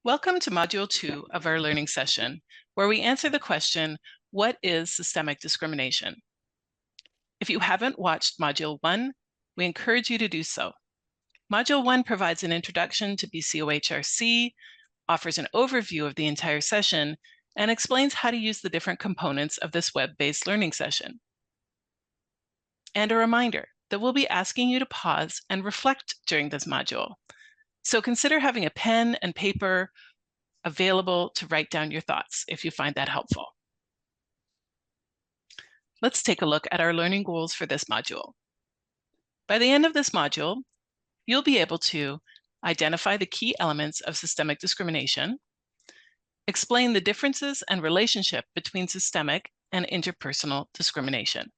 Welcome to Module 2 of our learning session, where we answer the question, what is systemic discrimination? If you haven't watched Module 1, we encourage you to do so. Module 1 provides an introduction to BCOHRC, offers an overview of the entire session, and explains how to use the different components of this web-based learning session. And a reminder that we'll be asking you to pause and reflect during this module. So consider having a pen and paper available to write down your thoughts if you find that helpful. Let's take a look at our learning goals for this module. By the end of this module, you'll be able to identify the key elements of systemic discrimination, explain the differences and relationship between systemic and interpersonal discrimination.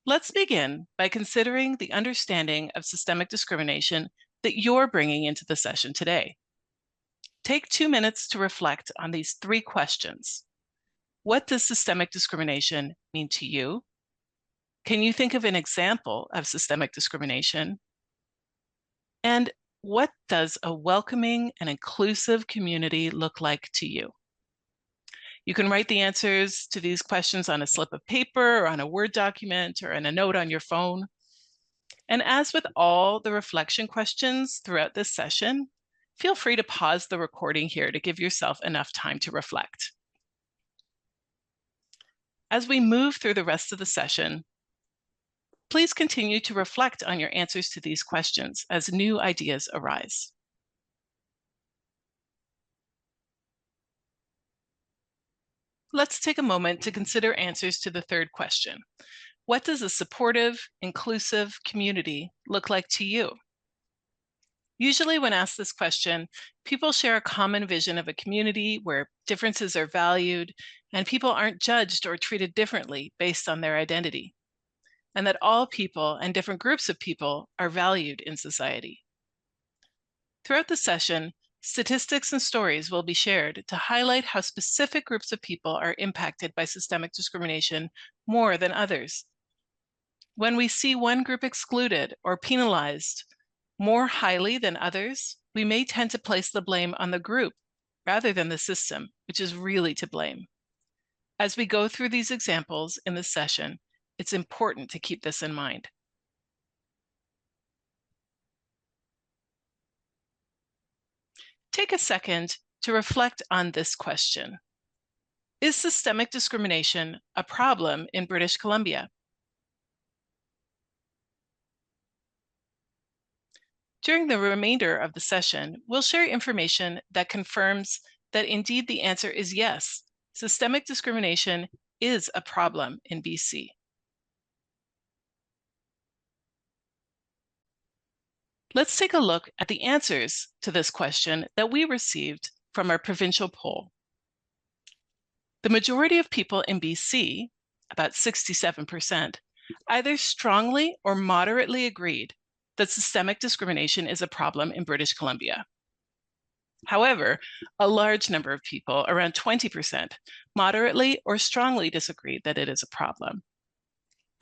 Let's begin by considering the understanding of systemic discrimination that you're bringing into the session today. Take 2 minutes to reflect on these 3 questions. What does systemic discrimination mean to you? Can you think of an example of systemic discrimination? And what does a welcoming and inclusive community look like to you? You can write the answers to these questions on a slip of paper or on a Word document or in a note on your phone. And as with all the reflection questions throughout this session, feel free to pause the recording here to give yourself enough time to reflect. As we move through the rest of the session, please continue to reflect on your answers to these questions as new ideas arise. Let's take a moment to consider answers to the 3rd question. What does a supportive, inclusive community look like to you? Usually when asked this question, people share a common vision of a community where differences are valued and people aren't judged or treated differently based on their identity, and that all people and different groups of people are valued in society. Throughout the session, statistics and stories will be shared to highlight how specific groups of people are impacted by systemic discrimination more than others. When we see one group excluded or penalized more highly than others, we may tend to place the blame on the group rather than the system, which is really to blame. As we go through these examples in this session, it's important to keep this in mind. Take a second to reflect on this question. Is systemic discrimination a problem in British Columbia? During the remainder of the session, we'll share information that confirms that indeed the answer is yes, systemic discrimination is a problem in BC. Let's take a look at the answers to this question that we received from our provincial poll. The majority of people in BC, about 67%, either strongly or moderately agreed that systemic discrimination is a problem in British Columbia. However, a large number of people, around 20%, moderately or strongly disagreed that it is a problem.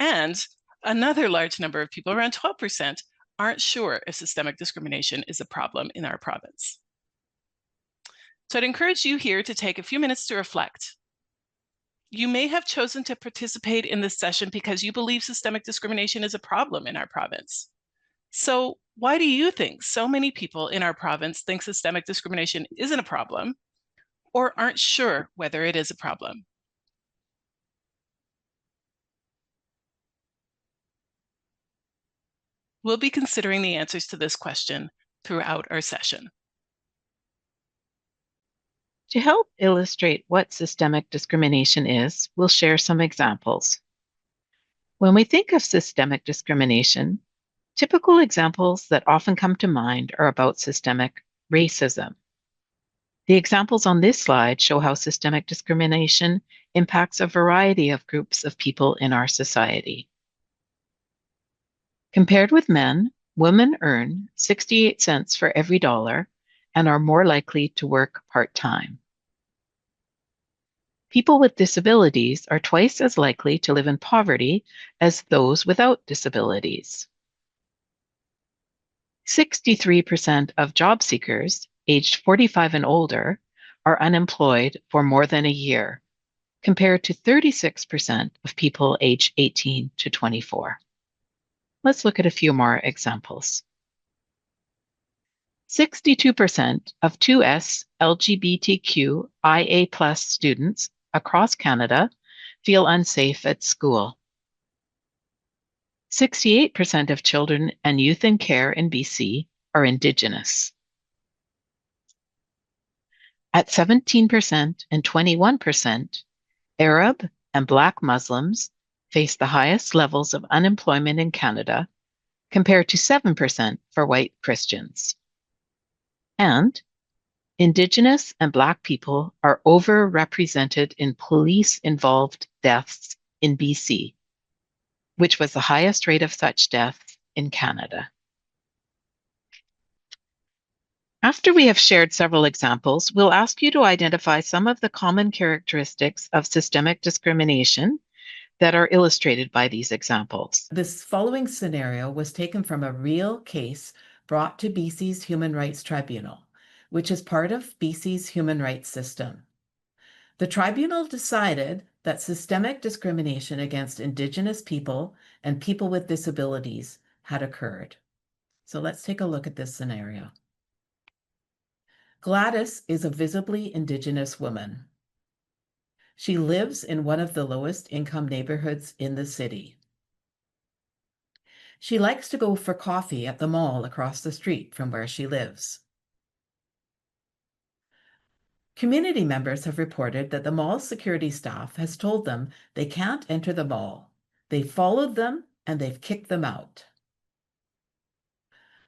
And another large number of people, around 12%, aren't sure if systemic discrimination is a problem in our province. So I'd encourage you here to take a few minutes to reflect. You may have chosen to participate in this session because you believe systemic discrimination is a problem in our province. So why do you think so many people in our province think systemic discrimination isn't a problem or aren't sure whether it is a problem? We'll be considering the answers to this question throughout our session. To help illustrate what systemic discrimination is, we'll share some examples. When we think of systemic discrimination, typical examples that often come to mind are about systemic racism. The examples on this slide show how systemic discrimination impacts a variety of groups of people in our society. Compared with men, women earn 68 cents for every dollar and are more likely to work part-time. People with disabilities are twice as likely to live in poverty as those without disabilities. 63% of job seekers aged 45 and older are unemployed for more than a year, compared to 36% of people aged 18 to 24. Let's look at a few more examples. 62% of 2S LGBTQIA+ students across Canada feel unsafe at school. 68% of children and youth in care in BC are Indigenous. At 17% and 21%, Arab and Black Muslims face the highest levels of unemployment in Canada, compared to 7% for white Christians. And Indigenous and Black people are overrepresented in police-involved deaths in BC, which was the highest rate of such deaths in Canada. After we have shared several examples, we'll ask you to identify some of the common characteristics of systemic discrimination that are illustrated by these examples. This following scenario was taken from a real case brought to BC's Human Rights Tribunal, which is part of BC's human rights system. The tribunal decided that systemic discrimination against Indigenous people and people with disabilities had occurred. So let's take a look at this scenario. Gladys is a visibly Indigenous woman. She lives in one of the lowest income neighborhoods in the city. She likes to go for coffee at the mall across the street from where she lives. Community members have reported that the mall's security staff has told them they can't enter the mall. They've followed them and they've kicked them out.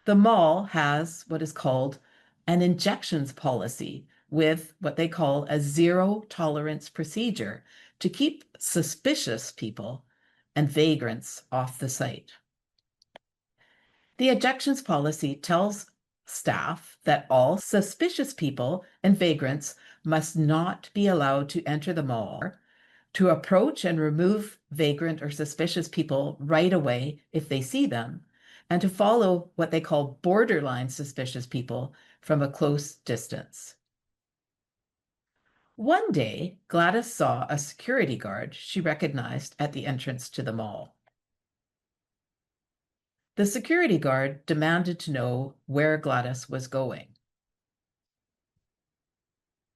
The mall has what is called an injections policy with what they call a zero tolerance procedure to keep suspicious people and vagrants off the site. The ejections policy tells staff that all suspicious people and vagrants must not be allowed to enter the mall, to approach and remove vagrant or suspicious people right away if they see them, and to follow what they call borderline suspicious people from a close distance. One day, Gladys saw a security guard she recognized at the entrance to the mall. The security guard demanded to know where Gladys was going.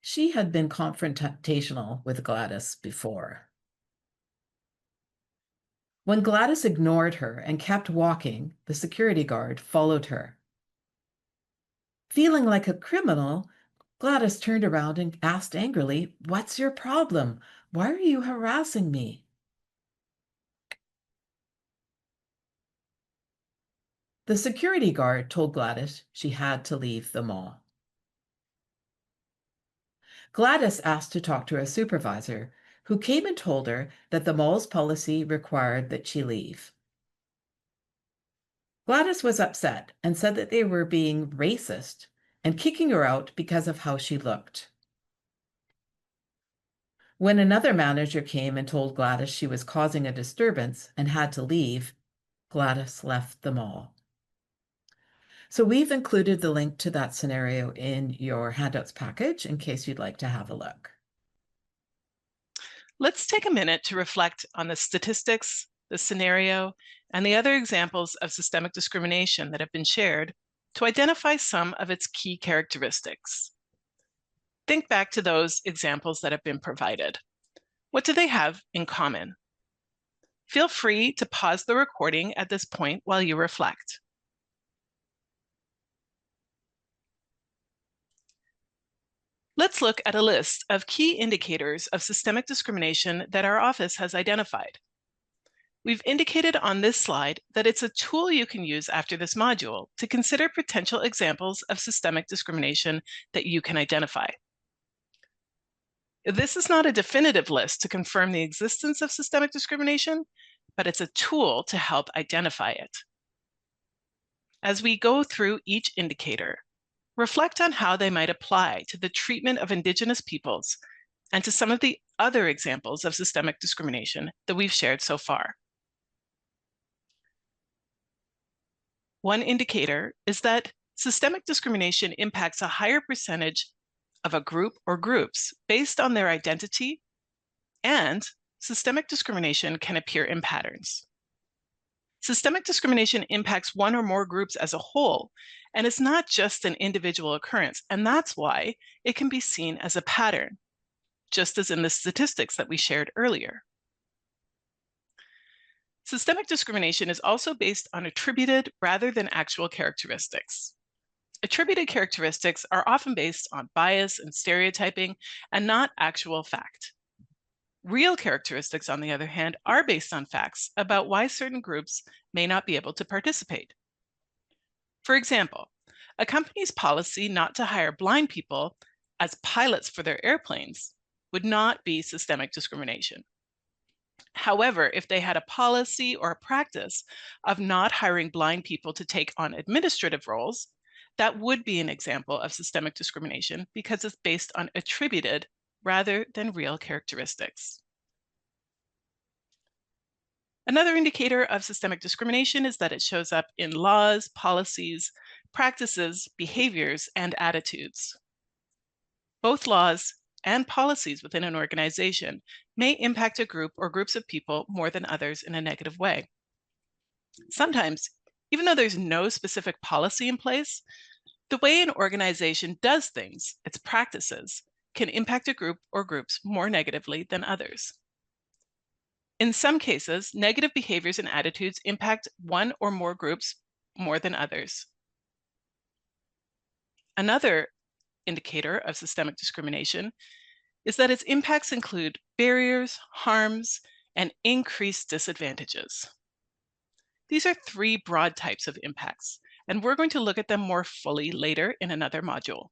She had been confrontational with Gladys before. When Gladys ignored her and kept walking, the security guard followed her. Feeling like a criminal, Gladys turned around and asked angrily, "What's your problem? Why are you harassing me?" The security guard told Gladys she had to leave the mall. Gladys asked to talk to a supervisor, who came and told her that the mall's policy required that she leave. Gladys was upset and said that they were being racist and kicking her out because of how she looked. When another manager came and told Gladys she was causing a disturbance and had to leave, Gladys left the mall. So we've included the link to that scenario in your handouts package in case you'd like to have a look. Let's take a minute to reflect on the statistics, the scenario, and the other examples of systemic discrimination that have been shared to identify some of its key characteristics. Think back to those examples that have been provided. What do they have in common? Feel free to pause the recording at this point while you reflect. Let's look at a list of key indicators of systemic discrimination that our office has identified. We've indicated on this slide that it's a tool you can use after this module to consider potential examples of systemic discrimination that you can identify. This is not a definitive list to confirm the existence of systemic discrimination, but it's a tool to help identify it. As we go through each indicator, reflect on how they might apply to the treatment of Indigenous peoples and to some of the other examples of systemic discrimination that we've shared so far. One indicator is that systemic discrimination impacts a higher percentage of a group or groups based on their identity, and systemic discrimination can appear in patterns. Systemic discrimination impacts one or more groups as a whole, and is not just an individual occurrence, and that's why it can be seen as a pattern, just as in the statistics that we shared earlier. Systemic discrimination is also based on attributed rather than actual characteristics. Attributed characteristics are often based on bias and stereotyping and not actual fact. Real characteristics, on the other hand, are based on facts about why certain groups may not be able to participate. For example, a company's policy not to hire blind people as pilots for their airplanes would not be systemic discrimination. However, if they had a policy or a practice of not hiring blind people to take on administrative roles, that would be an example of systemic discrimination because it's based on attributed rather than real characteristics. Another indicator of systemic discrimination is that it shows up in laws, policies, practices, behaviors, and attitudes. Both laws and policies within an organization may impact a group or groups of people more than others in a negative way. Sometimes, even though there's no specific policy in place, the way an organization does things, its practices, can impact a group or groups more negatively than others. In some cases, negative behaviors and attitudes impact one or more groups more than others. Another indicator of systemic discrimination is that its impacts include barriers, harms, and increased disadvantages. These are three broad types of impacts, and we're going to look at them more fully later in another module.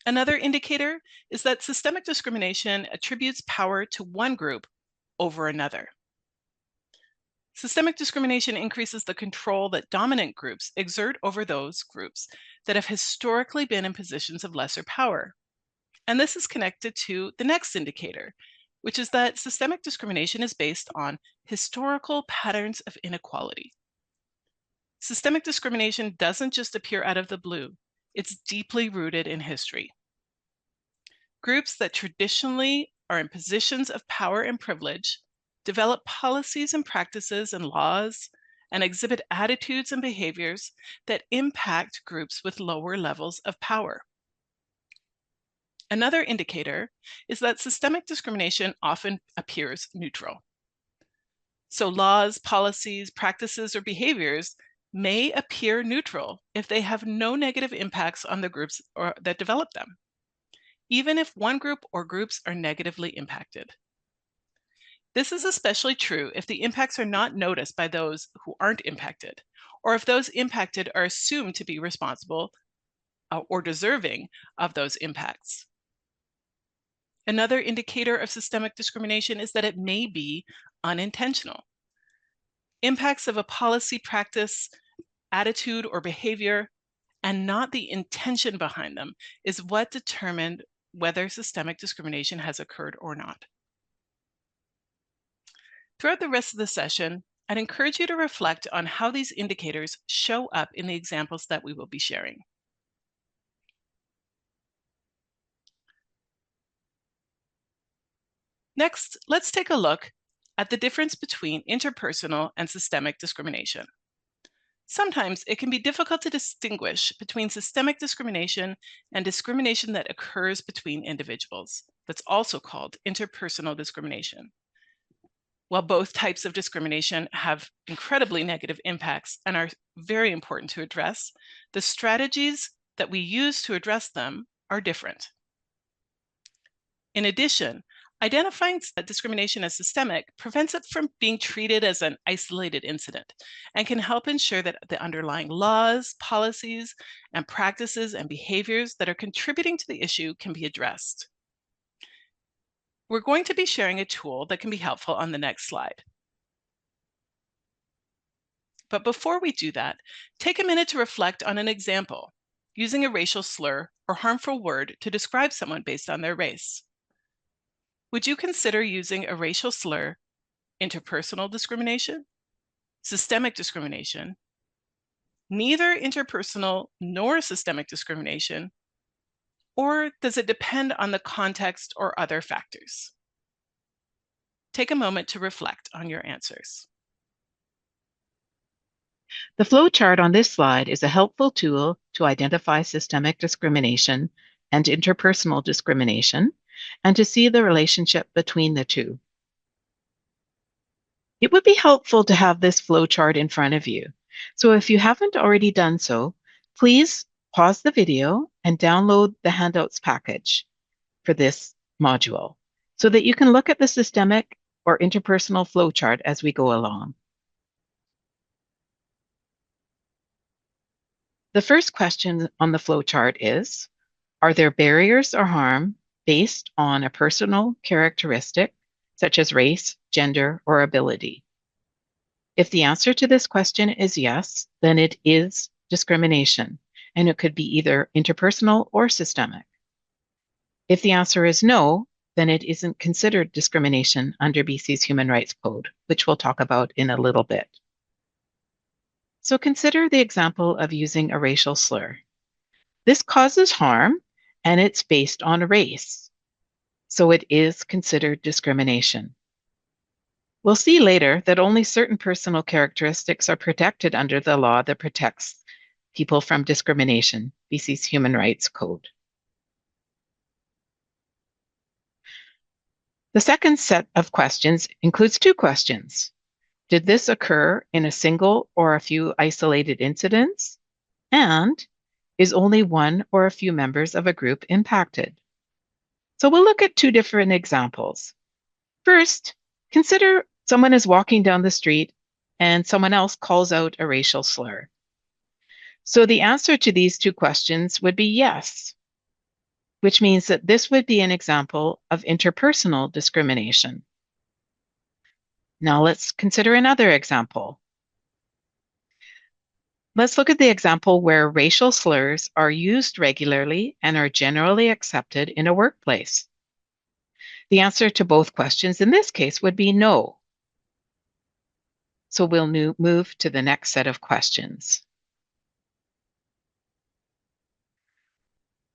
Another indicator is that systemic discrimination attributes power to one group over another. Systemic discrimination increases the control that dominant groups exert over those groups that have historically been in positions of lesser power. And this is connected to the next indicator, which is that systemic discrimination is based on historical patterns of inequality. Systemic discrimination doesn't just appear out of the blue, it's deeply rooted in history. Groups that traditionally are in positions of power and privilege develop policies and practices and laws and exhibit attitudes and behaviors that impact groups with lower levels of power. Another indicator is that systemic discrimination often appears neutral. So laws, policies, practices, or behaviors may appear neutral if they have no negative impacts on the groups that develop them, even if one group or groups are negatively impacted. This is especially true if the impacts are not noticed by those who aren't impacted, or if those impacted are assumed to be responsible or deserving of those impacts. Another indicator of systemic discrimination is that it may be unintentional. Impacts of a policy, practice, attitude, or behavior, and not the intention behind them, is what determined whether systemic discrimination has occurred or not. Throughout the rest of the session, I'd encourage you to reflect on how these indicators show up in the examples that we will be sharing. Next, let's take a look at the difference between interpersonal and systemic discrimination. Sometimes it can be difficult to distinguish between systemic discrimination and discrimination that occurs between individuals. That's also called interpersonal discrimination. While both types of discrimination have incredibly negative impacts and are very important to address, the strategies that we use to address them are different. In addition, identifying discrimination as systemic prevents it from being treated as an isolated incident and can help ensure that the underlying laws, policies, and practices and behaviors that are contributing to the issue can be addressed. We're going to be sharing a tool that can be helpful on the next slide. But before we do that, take a minute to reflect on an example using a racial slur or harmful word to describe someone based on their race. Would you consider using a racial slur interpersonal discrimination? systemic discrimination, neither interpersonal nor systemic discrimination, or does it depend on the context or other factors? Take a moment to reflect on your answers. The flow chart on this slide is a helpful tool to identify systemic discrimination and interpersonal discrimination and to see the relationship between the two. It would be helpful to have this flow chart in front of you. So if you haven't already done so, please pause the video and download the handouts package for this module so that you can look at the systemic or interpersonal flow chart as we go along. The first question on the flow chart is, are there barriers or harm based on a personal characteristic such as race, gender, or ability? If the answer to this question is yes, then it is discrimination, and it could be either interpersonal or systemic. If the answer is no, then it isn't considered discrimination under BC's Human Rights Code, which we'll talk about in a little bit. So consider the example of using a racial slur. This causes harm, and it's based on race, so it is considered discrimination. We'll see later that only certain personal characteristics are protected under the law that protects people from discrimination, BC's Human Rights Code. The second set of questions includes two questions. Did this occur in a single or a few isolated incidents? And is only one or a few members of a group impacted? So we'll look at two different examples. First, consider someone is walking down the street and someone else calls out a racial slur. So the answer to these two questions would be yes, which means that this would be an example of interpersonal discrimination. Now let's consider another example. Let's look at the example where racial slurs are used regularly and are generally accepted in a workplace. The answer to both questions in this case would be no. So we'll move to the next set of questions.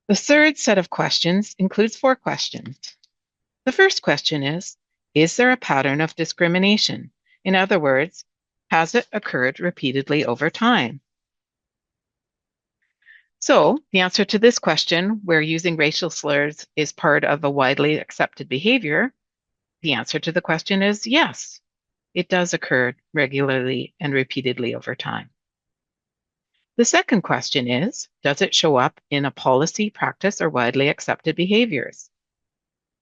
The third set of questions includes 4 questions. The first question is there a pattern of discrimination? In other words, has it occurred repeatedly over time? So the answer to this question, where using racial slurs is part of a widely accepted behavior, the answer to the question is yes. It does occur regularly and repeatedly over time. The second question is, does it show up in a policy, practice, or widely accepted behaviors?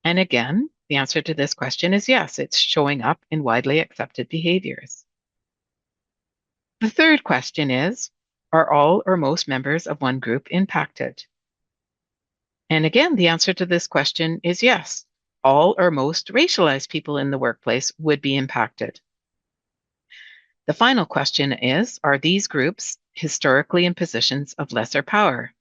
And again, the answer to this question is yes, it's showing up in widely accepted behaviors. The third question is, are all or most members of one group impacted? And again, the answer to this question is yes. All or most racialized people in the workplace would be impacted. The final question is, are these groups historically in positions of lesser power?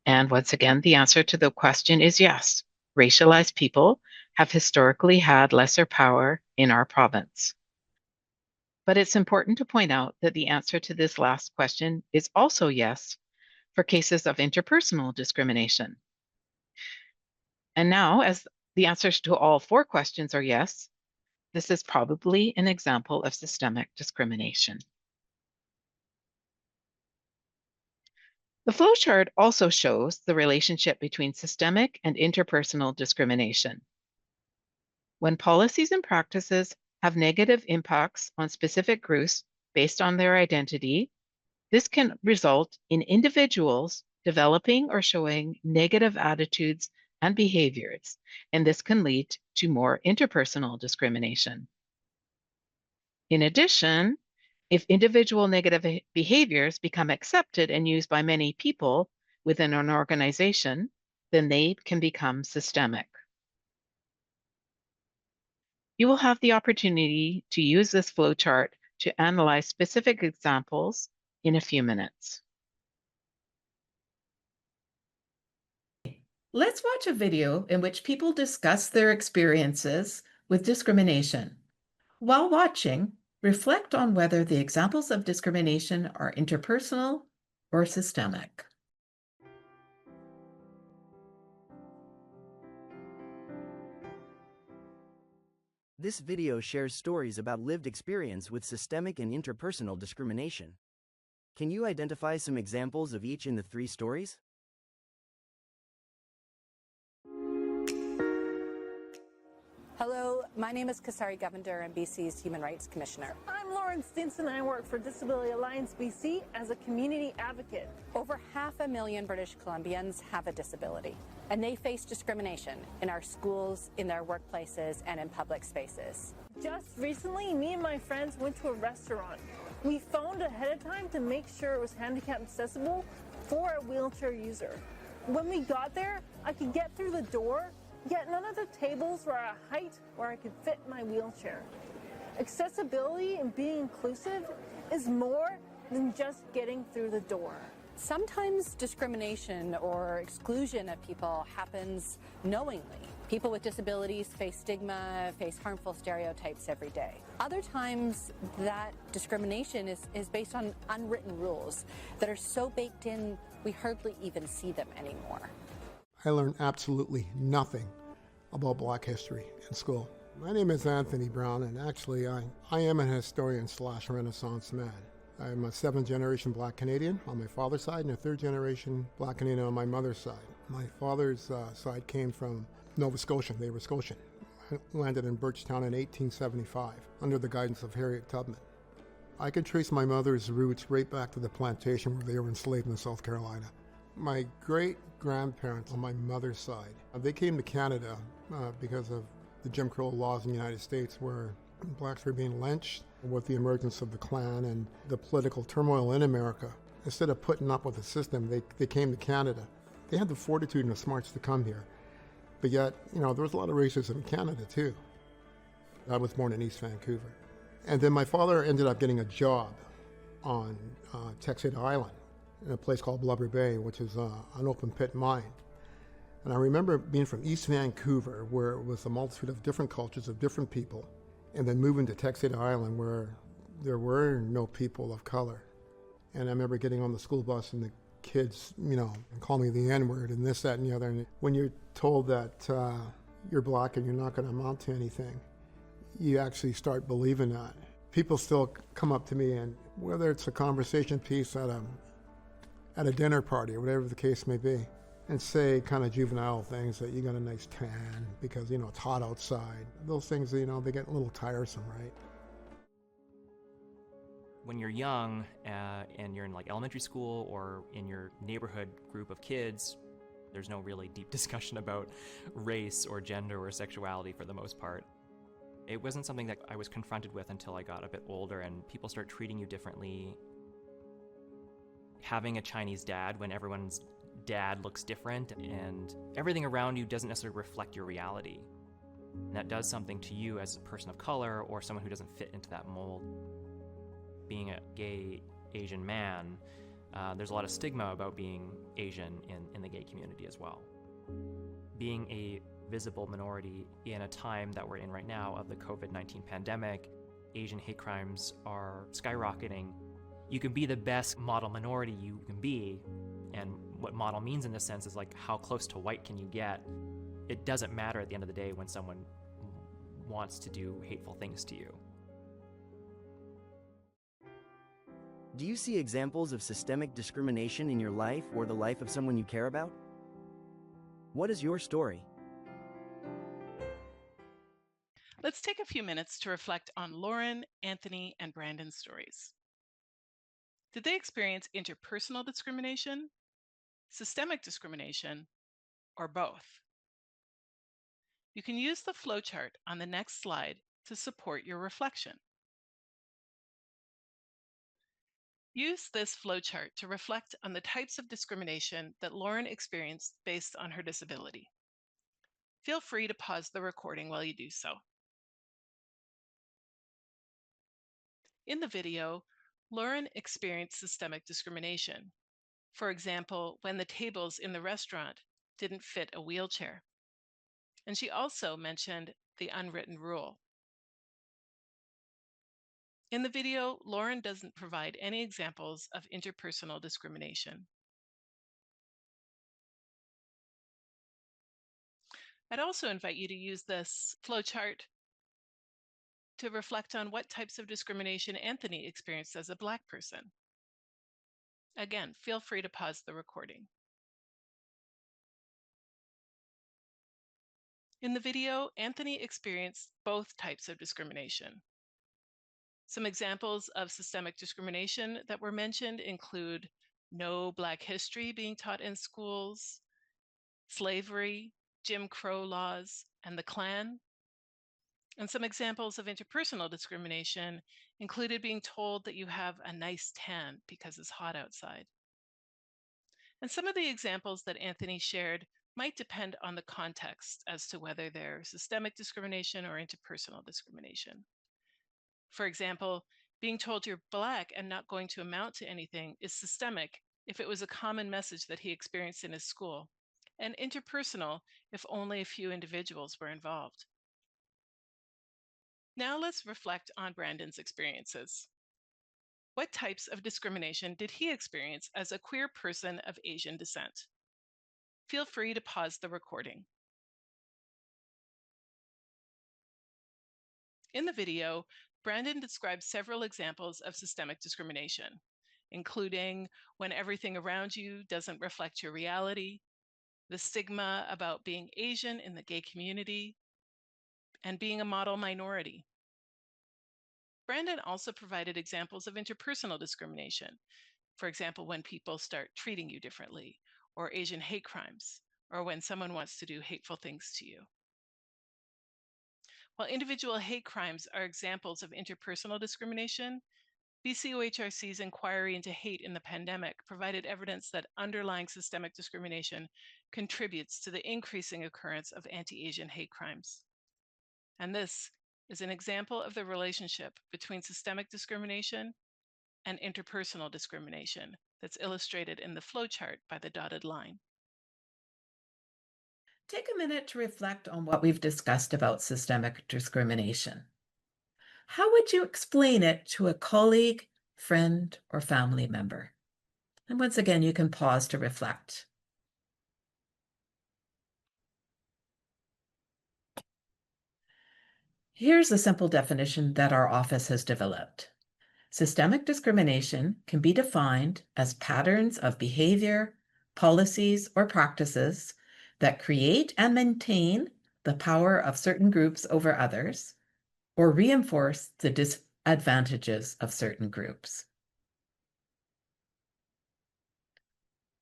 And once again, the answer to the question is yes. Racialized people have historically had lesser power in our province. But it's important to point out that the answer to this last question is also yes for cases of interpersonal discrimination. And now, as the answers to all 4 questions are yes, this is probably an example of systemic discrimination. The flowchart also shows the relationship between systemic and interpersonal discrimination. When policies and practices have negative impacts on specific groups based on their identity, this can result in individuals developing or showing negative attitudes and behaviors, and this can lead to more interpersonal discrimination. In addition, if individual negative behaviors become accepted and used by many people within an organization, then they can become systemic. You will have the opportunity to use this flowchart to analyze specific examples in a few minutes. Let's watch a video in which people discuss their experiences with discrimination. While watching, Reflect on whether the examples of discrimination are interpersonal or systemic. This video shares stories about lived experience with systemic and interpersonal discrimination. Can you identify some examples of each in the 3 stories? Hello, my name is Kasari Govender, I'm BC's Human Rights Commissioner. I'm Lauren Stinson. I work for Disability Alliance BC as a community advocate. Over 500,000 British Columbians have a disability, and they face discrimination in our schools, in their workplaces, and in public spaces. Just recently, me and my friends went to a restaurant. We phoned ahead of time to make sure it was handicap accessible for a wheelchair user. When we got there, I could get through the door, yet none of the tables were at a height where I could fit my wheelchair. Accessibility and being inclusive is more than just getting through the door. Sometimes discrimination or exclusion of people happens knowingly. People with disabilities face stigma, face harmful stereotypes every day. Other times, that discrimination is based on unwritten rules that are so baked in, we hardly even see them anymore. I learned absolutely nothing about Black history in school. My name is Anthony Brown, and actually I am a historian / Renaissance man. I'm a 7th generation Black Canadian on my father's side and a 3rd generation Black Canadian on my mother's side. My father's side came from Nova Scotia. They were Scotian. I landed in Birchtown in 1875 under the guidance of Harriet Tubman. I can trace my mother's roots right back to the plantation where they were enslaved in South Carolina. My great-grandparents on my mother's side, they came to Canada because of the Jim Crow laws in the United States where blacks were being lynched. With the emergence of the Klan and the political turmoil in America, instead of putting up with the system, they came to Canada. They had the fortitude and the smarts to come here. But yet, there was a lot of racism in Canada too. I was born in East Vancouver. And then my father ended up getting a job on Texas Island in a place called Blubber Bay, which is an open pit mine. And I remember being from East Vancouver, where it was a multitude of different cultures, of different people, and then moving to Texas Island, where there were no people of color. And I remember getting on the school bus and the kids, call me the N-word and this, that, and the other. And when you're told that you're Black and you're not going to amount to anything, you actually start believing that. People still come up to me, and whether it's a conversation piece at a dinner party or whatever the case may be, and say kind of juvenile things that you got a nice tan because, it's hot outside. Those things, they get a little tiresome, right? When you're young and you're in elementary school or in your neighborhood group of kids, there's no really deep discussion about race or gender or sexuality for the most part. It wasn't something that I was confronted with until I got a bit older and people start treating you differently. Having a Chinese dad when everyone's dad looks different and everything around you doesn't necessarily reflect your reality. And that does something to you as a person of color or someone who doesn't fit into that mold. Being a gay Asian man, there's a lot of stigma about being Asian in the gay community as well. Being a visible minority in a time that we're in right now of the COVID-19 pandemic, Asian hate crimes are skyrocketing. You can be the best model minority you can be, and what model means in this sense is how close to white can you get. It doesn't matter at the end of the day when someone wants to do hateful things to you. Do you see examples of systemic discrimination in your life or the life of someone you care about? What is your story? Let's take a few minutes to reflect on Lauren, Anthony, and Brandon's stories. Did they experience interpersonal discrimination, systemic discrimination, or both? You can use the flowchart on the next slide to support your reflection. Use this flowchart to reflect on the types of discrimination that Lauren experienced based on her disability. Feel free to pause the recording while you do so. In the video, Lauren experienced systemic discrimination. For example, when the tables in the restaurant didn't fit a wheelchair. And she also mentioned the unwritten rule. In the video, Lauren doesn't provide any examples of interpersonal discrimination. I'd also invite you to use this flowchart to reflect on what types of discrimination Anthony experienced as a Black person. Again, feel free to pause the recording. In the video, Anthony experienced both types of discrimination. Some examples of systemic discrimination that were mentioned include no Black history being taught in schools, slavery, Jim Crow laws, and the Klan. And some examples of interpersonal discrimination included being told that you have a nice tan because it's hot outside. And some of the examples that Anthony shared might depend on the context as to whether they're systemic discrimination or interpersonal discrimination. For example, being told you're Black and not going to amount to anything is systemic if it was a common message that he experienced in his school, and interpersonal if only a few individuals were involved. Now let's reflect on Brandon's experiences. What types of discrimination did he experience as a queer person of Asian descent? Feel free to pause the recording. In the video, Brandon describes several examples of systemic discrimination, including when everything around you doesn't reflect your reality, the stigma about being Asian in the gay community, and being a model minority. Brandon also provided examples of interpersonal discrimination, for example, when people start treating you differently, or Asian hate crimes, or when someone wants to do hateful things to you. While individual hate crimes are examples of interpersonal discrimination, BCOHRC's inquiry into hate in the pandemic provided evidence that underlying systemic discrimination contributes to the increasing occurrence of anti-Asian hate crimes. And this is an example of the relationship between systemic discrimination and interpersonal discrimination that's illustrated in the flowchart by the dotted line. Take a minute to reflect on what we've discussed about systemic discrimination. How would you explain it to a colleague, friend, or family member? And once again, you can pause to reflect. Here's a simple definition that our office has developed. Systemic discrimination can be defined as patterns of behavior, policies, or practices that create and maintain the power of certain groups over others, or reinforce the disadvantages of certain groups.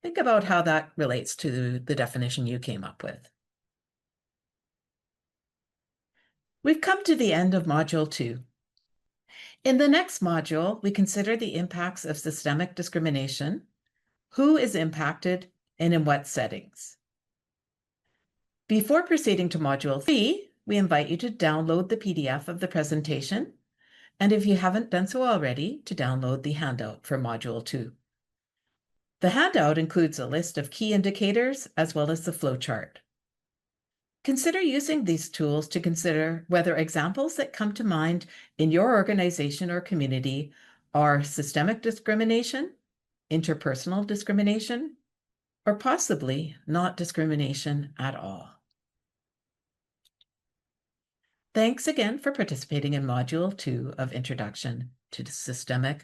Think about how that relates to the definition you came up with. We've come to the end of Module 2. In the next module, we consider the impacts of systemic discrimination, who is impacted, and in what settings. Before proceeding to Module 3, we invite you to download the PDF of the presentation, and if you haven't done so already, to download the handout for Module 2. The handout includes a list of key indicators as well as the flowchart. Consider using these tools to consider whether examples that come to mind in your organization or community are systemic discrimination, interpersonal discrimination, or possibly not discrimination at all. Thanks again for participating in Module 2 of Introduction to Systemic